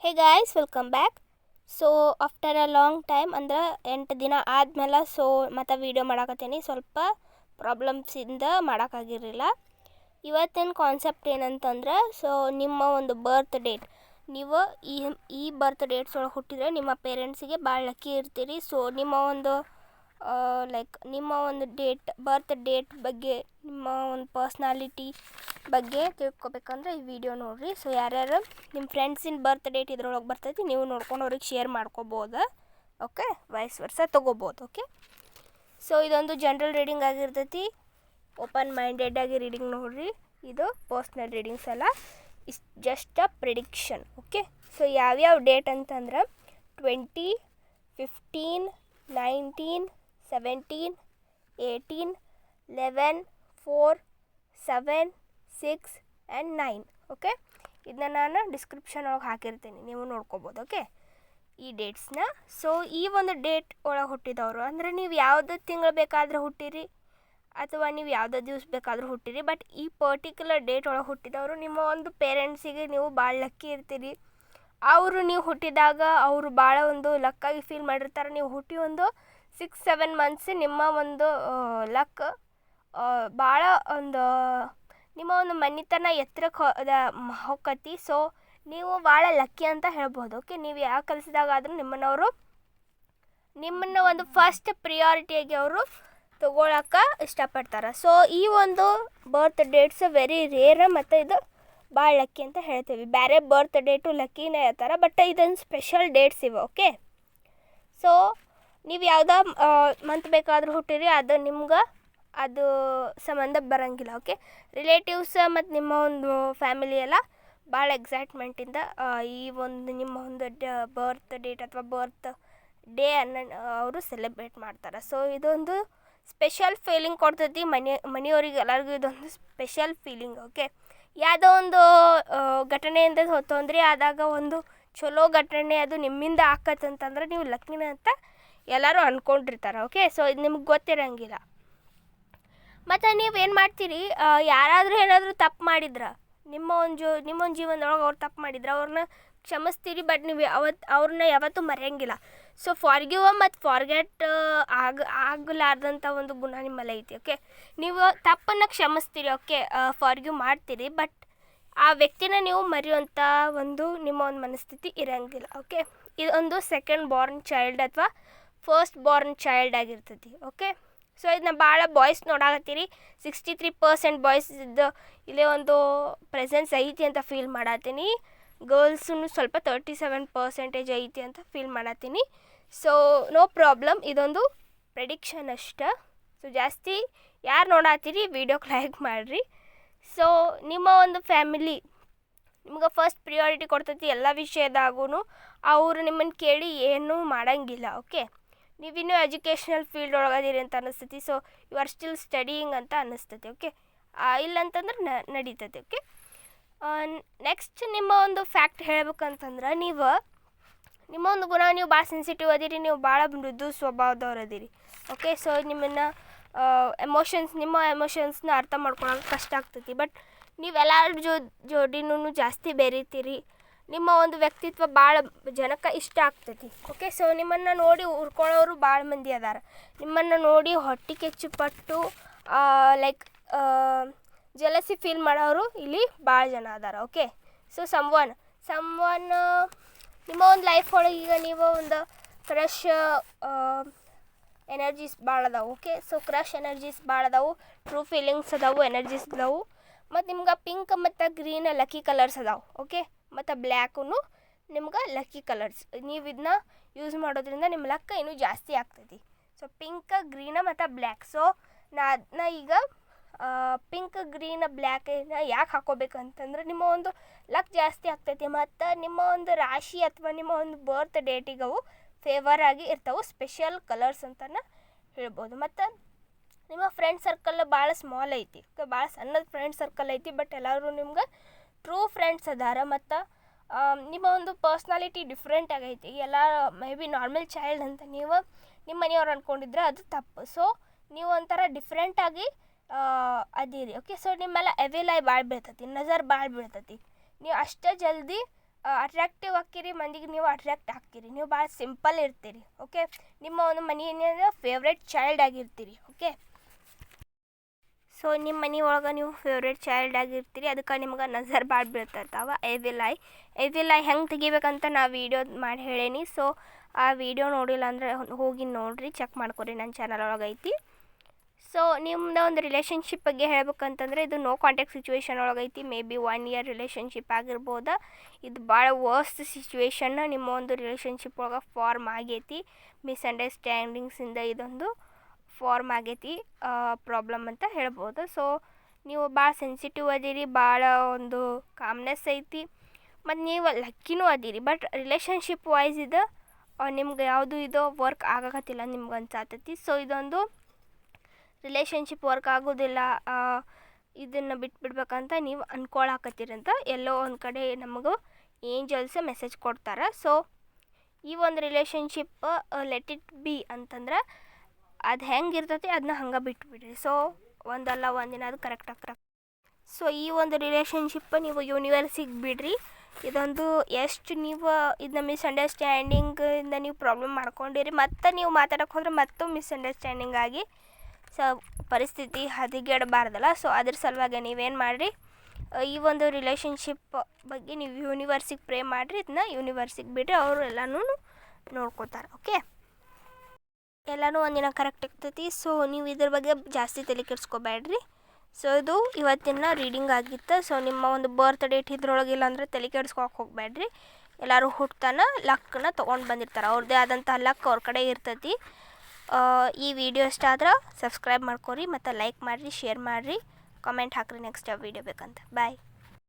Hey guys, welcome back. So after a long time ಅಂದ್ರೆ 8 ದಿನ ಆದಮೇಲೆ ಮತ್ತೆ ವೀಡಿಯೋ ಮಾಡಾಕತ್ತೀನಿ. ಸ್ವಲ್ಪ ಪ್ರಾಬ್ಲಮ್ಸಿಂದ ಮಾಡೋಕ್ಕಾಗಿರಲಿಲ್ಲ. ಇವತ್ತಿನ ಕಾನ್ಸೆಪ್ಟ್ ಏನಂತಂದ್ರೆ, ನಿಮ್ಮ ಒಂದು ಬರ್ತ್ ಡೇಟ್, ನೀವು ಈ ಬರ್ತ್ ಡೇಟ್ಸ್ ಒಳಗೆ ಹುಟ್ಟಿದ್ರೆ ನಿಮ್ಮ ಪೇರೆಂಟ್ಸಿಗೆ ಭಾಳ ಲಕ್ಕಿ ಇರ್ತೀರಿ. ಸೊ ನಿಮ್ಮ ಒಂದು ನಿಮ್ಮ ಒಂದು ಬರ್ತ್ ಡೇಟ್ ಬಗ್ಗೆ, ನಿಮ್ಮ ಒಂದು ಪರ್ಸ್ನಾಲಿಟಿ ಬಗ್ಗೆ ತಿಳ್ಕೊಬೇಕಂದ್ರೆ ಈ ವಿಡಿಯೋ ನೋಡಿರಿ. ಸೊ ಯಾರ್ಯಾರು ನಿಮ್ಮ ಫ್ರೆಂಡ್ಸಿನ ಬರ್ತ್ ಡೇಟ್ ಇದ್ರೊಳಗೆ ಬರ್ತೈತಿ, ನೀವು ನೋಡ್ಕೊಂಡು ಅವ್ರಿಗೆ ಶೇರ್ ಮಾಡ್ಕೋಬೋದು. ಓಕೆ, ವೈಸ್ ವರ್ಸ ತೊಗೋಬೋದು. ಓಕೆ, ಸೊ ಇದೊಂದು ಜನರಲ್ ರೀಡಿಂಗ್ ಆಗಿರ್ತೈತಿ. ಓಪನ್ ಮೈಂಡೆಡ್ ಆಗಿ ರೀಡಿಂಗ್ ನೋಡಿರಿ. ಇದು ಪರ್ಸ್ನಲ್ ರೀಡಿಂಗ್ಸ್ ಅಲ್ಲ, is just a prediction. Okay, so ಯಾವ್ಯಾವ ಡೇಟ್ ಅಂತಂದ್ರೆ 20, 15, 19, 17, 18, 11, 4, 7, 6 ಆ್ಯಂಡ್ 9. ಓಕೆ, ಇದನ್ನ ನಾನು ಡಿಸ್ಕ್ರಿಪ್ಷನ್ ಒಳಗೆ ಹಾಕಿರ್ತೀನಿ, ನೀವು ನೋಡ್ಕೋಬೋದು. ಓಕೆ, ಈ ಡೇಟ್ಸ್ನ. ಸೊ ಈ ಒಂದು ಡೇಟ್ ಒಳಗೆ ಹುಟ್ಟಿದವರು ಅಂದರೆ ನೀವು ಯಾವುದೇ ತಿಂಗಳು ಬೇಕಾದರೂ ಹುಟ್ಟಿರಿ ಅಥವಾ ನೀವು ಯಾವುದೇ ದಿವ್ಸ ಬೇಕಾದರೂ ಹುಟ್ಟಿರಿ, ಬಟ್ ಈ ಪರ್ಟಿಕ್ಯುಲರ್ ಡೇಟ್ ಒಳಗೆ ಹುಟ್ಟಿದವರು ನಿಮ್ಮ ಒಂದು ಪೇರೆಂಟ್ಸಿಗೆ ನೀವು ಭಾಳ ಲಕ್ಕಿ ಇರ್ತೀರಿ. ಅವರು ನೀವು ಹುಟ್ಟಿದಾಗ ಅವರು ಭಾಳ ಒಂದು ಲಕ್ಕಾಗಿ ಫೀಲ್ ಮಾಡಿರ್ತಾರೆ. ನೀವು ಹುಟ್ಟಿ ಒಂದು 6-7 ಮಂತ್ಸ್ ನಿಮ್ಮ ಒಂದು ಲಕ್ ಭಾಳ ಒಂದು ನಿಮ್ಮ ಒಂದು ಮನಿತನ ಎತ್ತರಕ್ಕೆ ಹೊಕ್ಕತಿ. ಸೊ ನೀವು ಭಾಳ ಲಕ್ಕಿ ಅಂತ ಹೇಳ್ಬೋದು. ಓಕೆ, ನೀವು ಯಾವ ಕೆಲಸದಾಗಾದರೂ ನಿಮ್ಮನ್ನು ಒಂದು ಫಸ್ಟ್ ಪ್ರಿಯಾರಿಟಿಯಾಗಿ ಅವರು ತೊಗೊಳಕ್ಕೆ ಇಷ್ಟಪಡ್ತಾರೆ. ಸೊ ಈ ಒಂದು ಬರ್ತ್ ಡೇಟ್ಸ್ ವೆರಿ ರೇರ್ ಮತ್ತು ಇದು ಭಾಳ ಲಕ್ಕಿ ಅಂತ ಹೇಳ್ತೀವಿ. ಬೇರೆ ಬರ್ತ್ ಡೇಟು ಲಕ್ಕಿನೇ ಇರ್ತಾರೆ, ಬಟ್ ಇದೊಂದು ಸ್ಪೆಷಲ್ ಡೇಟ್ಸ್ ಇವೆ. ಓಕೆ, ಸೊ ನೀವು ಯಾವುದೋ ಮಂತ್ ಬೇಕಾದರೂ ಹುಟ್ಟಿರಿ, ಅದು ನಿಮ್ಗೆ ಅದು ಸಂಬಂಧ ಬರೋಂಗಿಲ್ಲ. ಓಕೆ, ರಿಲೇಟಿವ್ಸ್ ಮತ್ತು ನಿಮ್ಮ ಒಂದು ಫ್ಯಾಮಿಲಿ ಎಲ್ಲ ಭಾಳ ಎಕ್ಸೈಟ್ಮೆಂಟಿಂದ ಈ ಒಂದು ನಿಮ್ಮ ಒಂದು ಬರ್ತ್ ಡೇಟ್ ಅಥವಾ ಬರ್ತ್ ಡೇ ಅವರು ಸೆಲೆಬ್ರೇಟ್ ಮಾಡ್ತಾರೆ. ಸೊ ಇದೊಂದು ಸ್ಪೆಷಲ್ ಫೀಲಿಂಗ್ ಕೊಡ್ತೈತಿ ಮನೆಯವ್ರಿಗೆ ಎಲ್ಲರಿಗೂ. ಇದೊಂದು ಸ್ಪೆಷಲ್ ಫೀಲಿಂಗ್. ಓಕೆ, ಯಾವುದೋ ಒಂದು ಘಟನೆಯಿಂದ ತೊಂದರೆ ಆದಾಗ ಒಂದು ಚಲೋ ಘಟನೆ ಅದು ನಿಮ್ಮಿಂದ ಆಕತ್ತಂತಂದ್ರೆ ನೀವು ಲಕ್ಕಿನ ಅಂತ ಎಲ್ಲರೂ ಅಂದ್ಕೊಂಡಿರ್ತಾರೆ. ಓಕೆ, ಸೊ ಇದು ನಿಮ್ಗೆ ಗೊತ್ತಿರೋಂಗಿಲ್ಲ. ಮತ್ತು ನೀವು ಏನು ಮಾಡ್ತೀರಿ, ಯಾರಾದರೂ ಏನಾದರೂ ತಪ್ಪು ಮಾಡಿದ್ರೆ ನಿಮ್ಮ ಒಂದು ಜೀವನದೊಳಗೆ ಅವ್ರು ತಪ್ಪು ಮಾಡಿದ್ರೆ ಅವ್ರನ್ನ ಕ್ಷಮಿಸ್ತೀರಿ, ಬಟ್ ನೀವು ಅವ್ರನ್ನ ಯಾವತ್ತೂ ಮರೆಯೋಂಗಿಲ್ಲ. ಸೊ ಫಾರ್ಗಿವ್ ಮತ್ತು ಫಾರ್ಗೆಟ್ ಆಗಲಾರ್ದಂಥ ಒಂದು ಗುಣ ನಿಮ್ಮಲ್ಲಿ ಐತಿ. ಓಕೆ, ನೀವು ತಪ್ಪನ್ನು ಕ್ಷಮಿಸ್ತೀರಿ. ಓಕೆ, ಫಾರ್ಗಿವ್ ಮಾಡ್ತೀರಿ, ಬಟ್ ಆ ವ್ಯಕ್ತಿನ ನೀವು ಮರೆಯುವಂಥ ಒಂದು ನಿಮ್ಮ ಒಂದು ಮನಸ್ಥಿತಿ ಇರೋಂಗಿಲ್ಲ. ಓಕೆ, ಇದೊಂದು ಸೆಕೆಂಡ್ ಬಾರ್ನ್ ಚೈಲ್ಡ್ ಅಥವಾ ಫಸ್ಟ್ ಬಾರ್ನ್ ಚೈಲ್ಡ್ ಆಗಿರ್ತೈತಿ. ಓಕೆ, ಸೊ ಇದನ್ನ ಭಾಳ ಬಾಯ್ಸ್ ನೋಡಾಕತ್ತೀರಿ. 63% ಬಾಯ್ಸ್ ಇಲ್ಲೇ ಒಂದು ಪ್ರೆಸೆನ್ಸ್ ಐತಿ ಅಂತ ಫೀಲ್ ಮಾಡತ್ತೀನಿ. ಗರ್ಲ್ಸೂ ಸ್ವಲ್ಪ 37% ಐತಿ ಅಂತ ಫೀಲ್ ಮಾಡತ್ತೀನಿ. ಸೊ ನೋ ಪ್ರಾಬ್ಲಮ್, ಇದೊಂದು ಪ್ರೆಡಿಕ್ಷನ್ ಅಷ್ಟೆ. ಸೊ ಜಾಸ್ತಿ ಯಾರು ನೋಡತ್ತೀರಿ ವಿಡಿಯೋಕ್ಕೆ ಲೈಕ್ ಮಾಡಿರಿ. ಸೊ ನಿಮ್ಮ ಒಂದು ಫ್ಯಾಮಿಲಿ ನಿಮ್ಗೆ ಫಸ್ಟ್ ಪ್ರಿಯಾರಿಟಿ ಕೊಡ್ತೈತಿ ಎಲ್ಲ ವಿಷಯದಾಗೂ. ಅವರು ನಿಮ್ಮನ್ನು ಕೇಳಿ ಏನೂ ಮಾಡೋಂಗಿಲ್ಲ. ಓಕೆ, ನೀವಿನ್ನೂ ಎಜುಕೇಷ್ನಲ್ ಫೀಲ್ಡ್ ಒಳಗದಿರಿ ಅಂತ ಅನ್ನಿಸ್ತೈತಿ. So you are still studying ಅಂತ ಅನ್ನಿಸ್ತೈತಿ. ಓಕೆ, ಇಲ್ಲಂತಂದ್ರೆ ನಡೀತೈತಿ. ಓಕೆ, ನೆಕ್ಸ್ಟ್ ನಿಮ್ಮ ಒಂದು ಫ್ಯಾಕ್ಟ್ ಹೇಳ್ಬೇಕಂತಂದ್ರೆ, ನಿಮ್ಮ ಒಂದು ಗುಣ, ನೀವು ಭಾಳ ಸೆನ್ಸಿಟಿವ್ ಅದಿರಿ, ನೀವು ಭಾಳ ಮೃದು ಸ್ವಭಾವದವ್ರು ಅದಿರಿ. ಓಕೆ, ಸೊ ನಿಮ್ಮ ಎಮೋಷನ್ಸ್ನ ಅರ್ಥ ಮಾಡ್ಕೊಳಕ್ಕೆ ಕಷ್ಟ ಆಗ್ತೈತಿ, ಬಟ್ ನೀವು ಎಲ್ಲರ ಜೋಡಿನೂ ಜಾಸ್ತಿ ಬೆರೀತೀರಿ. ನಿಮ್ಮ ಒಂದು ವ್ಯಕ್ತಿತ್ವ ಭಾಳ ಜನಕ್ಕೆ ಇಷ್ಟ ಆಗ್ತೈತಿ. ಓಕೆ, ಸೊ ನಿಮ್ಮನ್ನು ನೋಡಿ ಉರ್ಕೊಳ್ಳೋರು ಭಾಳ ಮಂದಿ ಅದಾರ. ನಿಮ್ಮನ್ನು ನೋಡಿ ಹೊಟ್ಟೆ ಕಿಚ್ಚುಪಟ್ಟು ಜಲಸಿ ಫೀಲ್ ಮಾಡೋರು ಇಲ್ಲಿ ಭಾಳ ಜನ ಅದಾರ. ಓಕೆ, ಸೊ ಸಮ್ವನ್ ನಿಮ್ಮ ಒಂದು ಲೈಫ್ ಒಳಗೆ ಈಗ ನೀವು ಒಂದು ಕ್ರಶ್ ಎನರ್ಜೀಸ್ ಭಾಳ ಅದಾವೆ. ಓಕೆ, ಸೊ ಕ್ರಶ್ ಎನರ್ಜೀಸ್ ಭಾಳ ಅದಾವೆ, ಟ್ರೂ ಫೀಲಿಂಗ್ಸ್ ಅದಾವೆ, ಎನರ್ಜೀಸ್ ಅದಾವೆ. ಮತ್ತು ನಿಮ್ಗೆ ಪಿಂಕ್ ಮತ್ತು ಗ್ರೀನ್ ಲಕ್ಕಿ ಕಲರ್ಸ್ ಅದಾವೆ. ಓಕೆ, ಮತ್ತು ಬ್ಲ್ಯಾಕು ನಿಮ್ಗೆ ಲಕ್ಕಿ ಕಲರ್ಸ್. ನೀವು ಇದನ್ನ ಯೂಸ್ ಮಾಡೋದ್ರಿಂದ ನಿಮ್ಮ ಲಕ್ಕ ಇನ್ನೂ ಜಾಸ್ತಿ ಆಗ್ತೈತಿ. ಸೊ ಪಿಂಕ್, ಗ್ರೀನ ಮತ್ತು ಬ್ಲ್ಯಾಕ್. ಸೊ ನಾ ಈಗ ಪಿಂಕ್, ಗ್ರೀನ್, ಬ್ಲ್ಯಾಕನ್ನ ಯಾಕೆ ಹಾಕೋಬೇಕಂತಂದ್ರೆ ನಿಮ್ಮ ಒಂದು ಲಕ್ ಜಾಸ್ತಿ ಆಗ್ತೈತಿ ಮತ್ತು ನಿಮ್ಮ ಒಂದು ರಾಶಿ ಅಥವಾ ನಿಮ್ಮ ಒಂದು ಬರ್ತ್ ಡೇಟಿಗೆ ಅವು ಫೇವರ್ ಆಗಿ ಇರ್ತಾವೆ. ಸ್ಪೆಷಲ್ ಕಲರ್ಸ್ ಅಂತಲೇ ಹೇಳ್ಬೋದು. ಮತ್ತು ನಿಮ್ಮ ಫ್ರೆಂಡ್ ಸರ್ಕಲ್ ಭಾಳ ಸ್ಮಾಲ್ ಐತಿ, ಭಾಳ ಸಣ್ಣದ ಫ್ರೆಂಡ್ ಸರ್ಕಲ್ ಐತಿ, ಬಟ್ ಎಲ್ಲರೂ ನಿಮ್ಗೆ ಟ್ರೂ ಫ್ರೆಂಡ್ಸ್ ಅದಾರ. ಮತ್ತು ನಿಮ್ಮ ಒಂದು ಪರ್ಸ್ನಾಲಿಟಿ ಡಿಫ್ರೆಂಟ್ ಆಗೈತಿ. ಎಲ್ಲ ಮೇ ಬಿ ನಾರ್ಮಲ್ ಚೈಲ್ಡ್ ಅಂತ ನೀವು ನಿಮ್ಮ ಮನೆಯವ್ರು ಅಂದ್ಕೊಂಡಿದ್ರೆ ಅದು ತಪ್ಪು. ಸೊ ನೀವು ಒಂಥರ ಡಿಫ್ರೆಂಟಾಗಿ ಅದೀರಿ. ಓಕೆ, ಸೊ ನಿಮ್ಮೆಲ್ಲ ಎವಿಲ್ ಐ ಭಾಳ ಬೀಳ್ತೈತಿ, ನಜರ್ ಭಾಳ ಬೀಳ್ತೈತಿ. ನೀವು ಅಷ್ಟೇ ಜಲ್ದಿ ಅಟ್ರಾಕ್ಟಿವ್ ಆಕ್ಕಿರಿ, ಮಂದಿಗೆ ನೀವು ಅಟ್ರಾಕ್ಟ್ ಆಗ್ತೀರಿ, ನೀವು ಭಾಳ ಸಿಂಪಲ್ ಇರ್ತೀರಿ. ಓಕೆ, ನಿಮ್ಮ ಒಂದು ಮನೆಯ ಫೇವ್ರೆಟ್ ಚೈಲ್ಡ್ ಆಗಿರ್ತೀರಿ. ಓಕೆ, ಸೊ ನಿಮ್ಮ ಮನೆ ಒಳಗೆ ನೀವು ಫೇವ್ರೇಟ್ ಚೈಲ್ಡ್ ಆಗಿರ್ತೀರಿ, ಅದಕ್ಕೆ ನಿಮ್ಗೆ ನಜರ್ ಭಾಳ ಬೀಳ್ತಿರ್ತಾವ. ಎವಿಲ್ ಐ ಹೆಂಗೆ ತೆಗಿಬೇಕಂತ ನಾ ವೀಡಿಯೋ ಮಾಡಿ ಹೇಳೇನಿ. ಸೊ ಆ ವಿಡಿಯೋ ನೋಡಿಲ್ಲ ಅಂದರೆ ಹೋಗಿ ನೋಡಿರಿ, ಚೆಕ್ ಮಾಡ್ಕೊರಿ, ನನ್ನ ಚಾನಲ್ ಒಳಗೆ ಐತಿ. ಸೊ ನಿಮ್ದು ಒಂದು ರಿಲೇಷನ್ಶಿಪ್ ಬಗ್ಗೆ ಹೇಳ್ಬೇಕಂತಂದರೆ ಇದು ನೋ ಕಾಂಟ್ಯಾಕ್ಟ್ ಸಿಚುವೇಶನ್ ಒಳಗೈತಿ. ಮೇ ಬಿ 1 year ರಿಲೇಷನ್ಶಿಪ್ ಆಗಿರ್ಬೋದ. ಇದು ಭಾಳ ವರ್ಸ್ಟ್ ಸಿಚುವೇಶನ್ ನಿಮ್ಮ ಒಂದು ರಿಲೇಷನ್ಶಿಪ್ ಒಳಗೆ ಫಾರ್ಮ್ ಆಗೈತಿ. ಮಿಸ್ಅಂಡರ್ಸ್ಟ್ಯಾಂಡಿಂಗ್ಸಿಂದ ಇದೊಂದು ಫಾರ್ಮ್ ಆಗೈತಿ ಪ್ರಾಬ್ಲಮ್ ಅಂತ ಹೇಳ್ಬೋದು. ಸೊ ನೀವು ಭಾಳ ಸೆನ್ಸಿಟಿವ್ ಅದೀರಿ, ಭಾಳ ಒಂದು ಕಾಮ್ನೆಸ್ ಐತಿ, ಮತ್ತು ನೀವು ಲಕ್ಕಿನೂ ಅದೀರಿ. ಬಟ್ ರಿಲೇಷನ್ಶಿಪ್ ವೈಸ್ ಇದು ನಿಮ್ಗೆ ಯಾವುದು ಇದು ವರ್ಕ್ ಆಗಕತ್ತಿಲ್ಲ ನಿಮ್ಗೆ ಅನ್ಸಾತೈತಿ. ಸೊ ಇದೊಂದು ರಿಲೇಷನ್ಶಿಪ್ ವರ್ಕ್ ಆಗೋದಿಲ್ಲ, ಇದನ್ನು ಬಿಟ್ಬಿಡ್ಬೇಕಂತ ನೀವು ಅಂದ್ಕೊಳಕತ್ತೀರಂತ ಎಲ್ಲೋ ಒಂದು ಕಡೆ ನಮಗೂ ಏಂಜಲ್ಸ್ ಮೆಸೇಜ್ ಕೊಡ್ತಾರೆ. ಸೊ ಈ ಒಂದು ರಿಲೇಷನ್ಶಿಪ್ ಲೆಟ್ ಇಟ್ ಬಿ ಅಂತಂದ್ರೆ ಅದು ಹೆಂಗೆ ಇರ್ತೈತಿ ಅದನ್ನ ಹಂಗೆ ಬಿಟ್ಬಿಡ್ರಿ. ಸೊ ಒಂದಲ್ಲ ಒಂದಿನ ಅದು ಕರೆಕ್ಟ್. ಸೊ ಈ ಒಂದು ರಿಲೇಷನ್ಶಿಪ್ ನೀವು ಯೂನಿವರ್ಸಿಗೆ ಬಿಡ್ರಿ. ಇದೊಂದು ಎಷ್ಟು ನೀವು ಇದನ್ನ ಮಿಸ್ಅಂಡರ್ಸ್ಟ್ಯಾಂಡಿಂಗಿಂದ ನೀವು ಪ್ರಾಬ್ಲಮ್ ಮಾಡ್ಕೊಂಡಿರಿ, ಮತ್ತು ನೀವು ಮಾತಾಡೋಕೆ ಹೋದ್ರೆ ಮತ್ತು ಮಿಸ್ಅಂಡರ್ಸ್ಟ್ಯಾಂಡಿಂಗ್ ಆಗಿ ಪರಿಸ್ಥಿತಿ ಹದಗೆಡಬಾರ್ದಲ್ಲ. ಸೊ ಅದ್ರ ಸಲುವಾಗಿ ನೀವೇನು ಮಾಡಿರಿ, ಈ ಒಂದು ರಿಲೇಷನ್ಶಿಪ್ ಬಗ್ಗೆ ನೀವು ಯೂನಿವರ್ಸಿಗೆ ಪ್ರೇ ಮಾಡಿರಿ, ಇದನ್ನ ಯೂನಿವರ್ಸಿಗೆ ಬಿಡ್ರಿ, ಅವರು ಎಲ್ಲನೂ ನೋಡ್ಕೋತಾರೆ. ಓಕೆ, ಎಲ್ಲನೂ ಒಂದಿನ ಕರೆಕ್ಟ್ ಆಗ್ತೈತಿ. ಸೊ ನೀವು ಇದ್ರ ಬಗ್ಗೆ ಜಾಸ್ತಿ ತಲೆ ಕೆಡಿಸ್ಕೋಬೇಡ್ರಿ. ಸೊ ಇದು ಇವತ್ತಿನ ರೀಡಿಂಗ್ ಆಗಿತ್ತು. ಸೊ ನಿಮ್ಮ ಒಂದು ಬರ್ತ್ ಡೇಟ್ ಇದ್ರೊಳಗಿಲ್ಲ ಅಂದರೆ ತಲೆ ಕೆಡಿಸ್ಕೊಳಕ್ಕೆ ಹೋಗಬೇಡ್ರಿ. ಎಲ್ಲರೂ ಹುಟ್ಟತಾನ ಲಕ್ಕನ್ನ ತೊಗೊಂಡು ಬಂದಿರ್ತಾರೆ, ಅವ್ರದ್ದೇ ಆದಂಥ ಲಕ್ ಅವ್ರ ಕಡೆ ಇರ್ತೈತಿ. ಈ ವಿಡಿಯೋ ಇಷ್ಟ ಆದ್ರೆ ಸಬ್ಸ್ಕ್ರೈಬ್ ಮಾಡ್ಕೊರಿ, ಮತ್ತು ಲೈಕ್ ಮಾಡಿರಿ, ಶೇರ್ ಮಾಡಿರಿ, ಕಾಮೆಂಟ್ ಹಾಕಿರಿ ನೆಕ್ಸ್ಟ್ ಯಾವ ವಿಡಿಯೋ ಬೇಕಂತ. ಬಾಯ್.